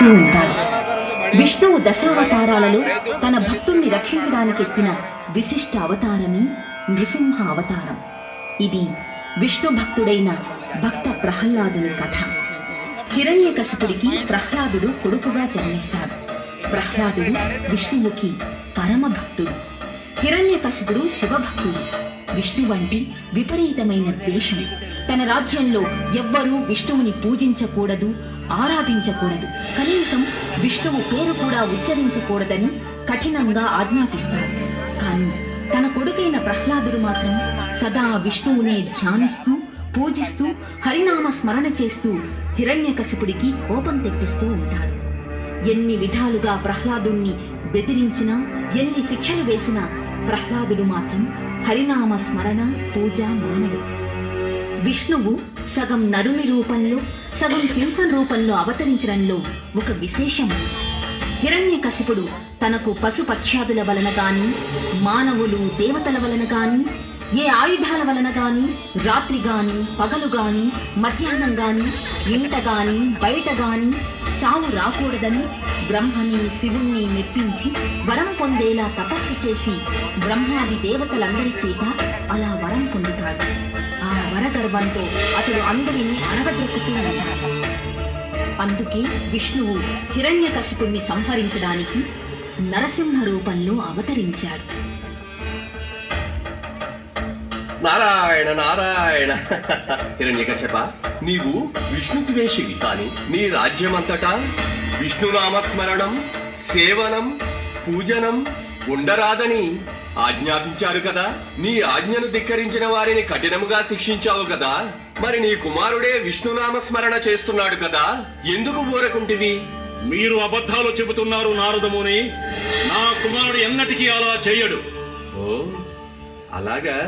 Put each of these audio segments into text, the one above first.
తెప్పిస్తూ ఉంటాడు. విష్ణువు దశావతారాలలో తన భక్తుణ్ణి రక్షించడానికి ఎత్తిన విశిష్ట అవతారమే నృసింహ అవతారం. ఇది విష్ణు భక్తుడైన భక్త ప్రహ్లాదుని కథ. హిరణ్యకశిపుడికి ప్రహ్లాదుడు కొడుకుగా జన్మిస్తాడు. ప్రహ్లాదుడు విష్ణువుకి పరమ భక్తుడు. హిరణ్యకశిపుడు శివభక్తుడు. విష్ణు వంటి విపరీతమైన ద్వేషం. తన రాజ్యంలో ఎవ్వరూ విష్ణువుని పూజించకూడదు, ఆరాధించకూడదు, కనీసం విష్ణువు పేరు కూడా ఉచ్చరించకూడదని కఠినంగా ఆజ్ఞాపిస్తాడు. కానీ తన కొడుకైన ప్రహ్లాదుడు మాత్రం సదా విష్ణువునే ధ్యానిస్తూ, పూజిస్తూ, హరినామ స్మరణ చేస్తూ హిరణ్యకశిపుడికి కోపం తెప్పిస్తూ ఉంటాడు. ఎన్ని విధాలుగా ప్రహ్లాదుణ్ణి బెదిరించినా, ఎన్ని శిక్షలు వేసినా ప్రహ్లాదుడు మాత్రం హరినామ స్మరణ, పూజ మానడు. విష్ణువు సగం నరుని రూపంలో, సగం సింహం రూపంలో అవతరించడంలో ఒక విశేషం. హిరణ్యకశిపుడు తనకు పశుపక్ష్యాదుల వలన గాని, మానవులు దేవతల వలన గాని, ఏ ఆయుధాల వలన గాని, రాత్రి గాని, పగలు గాని, మధ్యాహ్నం గాని, ఇంట గాని, బయట గాని చావు రాకూడదని బ్రహ్మని, శివుణ్ణి మెప్పించి వరం పొందేలా తపస్సు చేసి బ్రహ్మాది దేవతలందరి చేత అలా వరం పొందుతాడు. ఆ వరగర్వంతో అతడు అందరినీ అణగద్రొక్కుతూ ఉంటాడు. అందుకే విష్ణువు హిరణ్యకశిపుణ్ణి సంహరించడానికి నరసింహ రూపంలో అవతరించాడు. నారాయణ నారాయణ. హిరణ్యకశప, నీవు విష్ణుద్వేషివి, కానీ నీ రాజ్యమంతటా విష్ణునామస్మరణం, సేవనం, పూజనం ఉండరాదని ఆజ్ఞాపించారు కదా. నీ ఆజ్ఞను ధిక్కరించిన వారిని కఠినముగా శిక్షించావు కదా. మరి నీ కుమారుడే విష్ణునామస్మరణ చేస్తున్నాడు కదా, ఎందుకు ఊరకుంటివి? మీరు అబద్ధాలు చెబుతున్నారు నారదముని. నా కుమారుడు ఎన్నటికీ అలా చేయడు. ఓ అలాగా,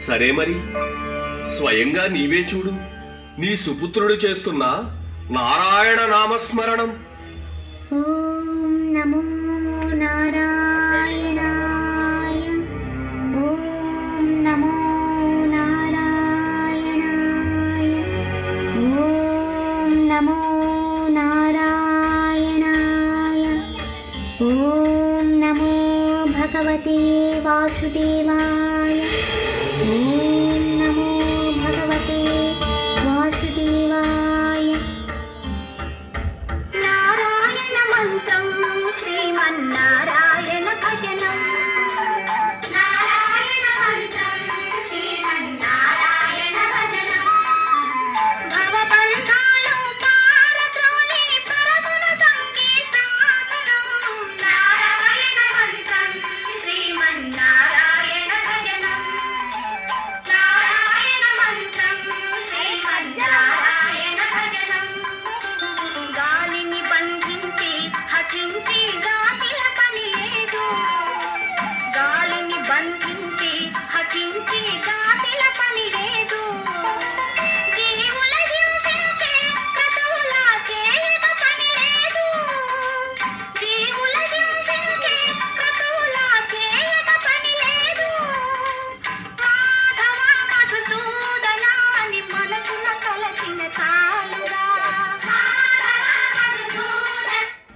సరే మరి స్వయంగా నీవే చూడు. నీ సుపుత్రుడు చేస్తున్న నారాయణ నామస్మరణం. ఓం నమో నారాయణాయ, ఓం నమో నారాయణాయ, ఓం నమో నారాయణాయ, ఓం నమో భగవతే వాసుదేవాయ, ఓం నమో భగవతే వాసుదేవాయ. నారాయణ మంత్రం శ్రీమన్నారాయణ భజనం, నారాయణ మంత్రం శ్రీమన్నారాయణ భజనం, భవబంధాలు పారద్రోలి పరగుణ సంగీతాసనం, నారాయణ మంత్రం శ్రీమన్నారాయణ భజనం, నారాయణ మంత్రం శ్రీమన్నారాయణ భజనం. గాలిని బంధించి హఠించి గాసిల పని లేదు, గాలిని బంధించి హఠించి గాసిల పని లేదు, జీవుల హింసించే క్రతువులా చేయక పని లేదు, జీవుల హింసించే క్రతువులా చేయక పని లేదు. మాధవ మధుసూదన అని మనసున తలచిన చాలురా.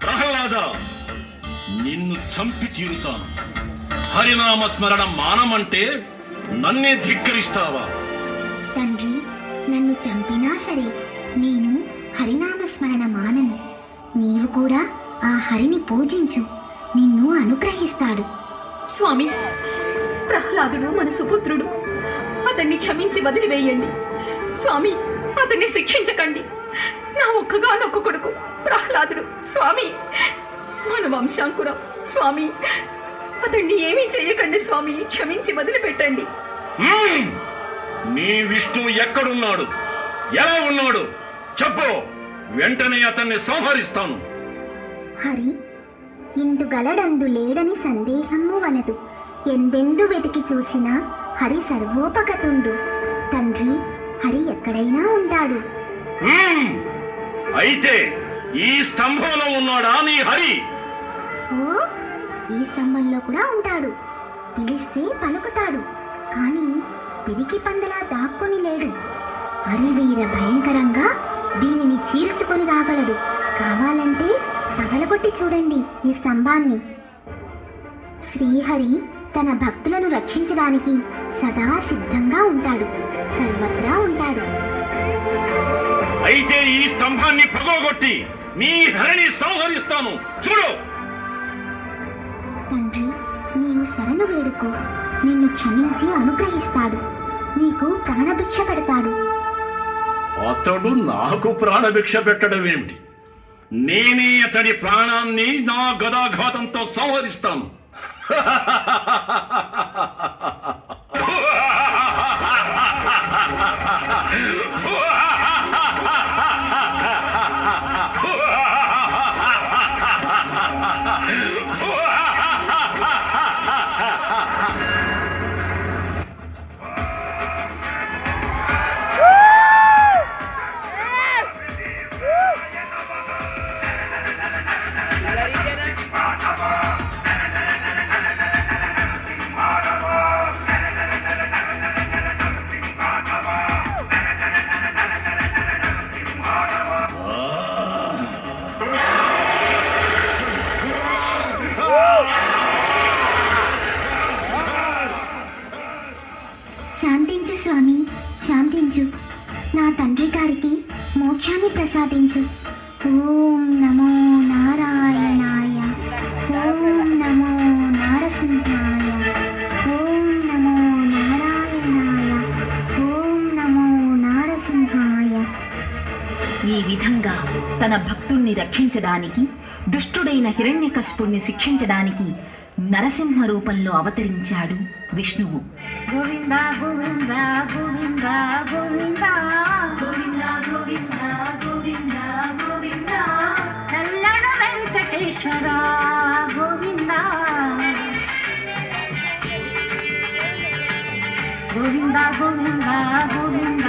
ప్రహ్లాద, నిన్ను చంపి తీరుతాను. హరినామ స్మరణ మానమంటే నన్నే ధిక్కరిస్తావా? తండ్రి, నన్ను చంపినా సరే నేను హరినామస్మరణ మానను. నీవు కూడా ఆ హరిని పూజించు, నిన్ను అనుగ్రహిస్తాడు. స్వామి, ప్రహ్లాదుడు మన సుపుత్రుడు. అతన్ని క్షమించి వదిలివేయండి. స్వామి, అతన్ని శిక్షించకండి. నా ఒక్కగానొక్క కొడుకు ప్రహ్లాదుడు. స్వామి, మన వంశాంకురం. స్వామి, అతన్ని ఏమీ చేయకండి. స్వామి, క్షమించి వదిలిపెట్టండి. నీ విష్ణువు ఎక్కడున్నాడు? ఎలా ఉన్నాడు? చెప్పు, వెంటనే అతన్ని సంహరిస్తాను. హరి ఇందుగలడందు లేడని సందేహము వలదు. ఎందెందు వెతికి చూసినా హరి సర్వోపగతుండు. తండ్రి, హరి ఎక్కడైనా ఉంటాడు. అయితే ఈ స్తంభంలో ఉన్నాడా నీ హరి? ఓ, ఈ స్తంభంలో కూడా ఉంటాడు. పిలిస్తే పలుకుతాడు, కానీ పిరికి పందలా దాక్కుని లేడు. హరివీర భయంకరంగా దీనిని చీల్చుకొని రాగలడు. కావాలంటే పగలగొట్టి చూడండి ఈ స్తంభాన్ని. శ్రీహరి తన భక్తులను రక్షించడానికి సదా సిద్ధంగా ఉంటాడు, సర్వత్రా ఉంటాడు. అయితే ఈ స్తంభాన్ని పగలగొట్టి నీ హరిని సంహరిస్తాను, చూడు. తండ్రి, నీవు శరణు వేడుకో, నిన్ను క్షమించి అనుగ్రహిస్తాడు, నీకు ప్రాణభిక్ష పెడతాడు. అతడు నాకు ప్రాణభిక్ష పెట్టడం ఏమిటి? నేనే అతడి ప్రాణాన్ని నా గదాఘాతంతో సంహరిస్తాను. శాంతించు స్వామి, శాంతించు. నా తండ్రి గారికి మోక్షాన్ని ప్రసాదించు. ఓం నమో నారాయణాయ, ఓం నమో నారసింహాయ, ఓం నమో నారాయణాయ, ఓం నమో నారసింహాయ. ఈ విధంగా తన భక్తుణ్ణి రక్షించడానికి, దుష్టుడైన హిరణ్యకశిపుణ్ణి శిక్షించడానికి నరసింహ రూపంలో అవతరించాడు విష్ణువు. గోవింద గోవింద గోవింద గోవింద గోవింద గోవింద గోవింద గోవింద కల్లడ వెంకటేశ్వర గోవింద గోవింద గోవింద గోవింద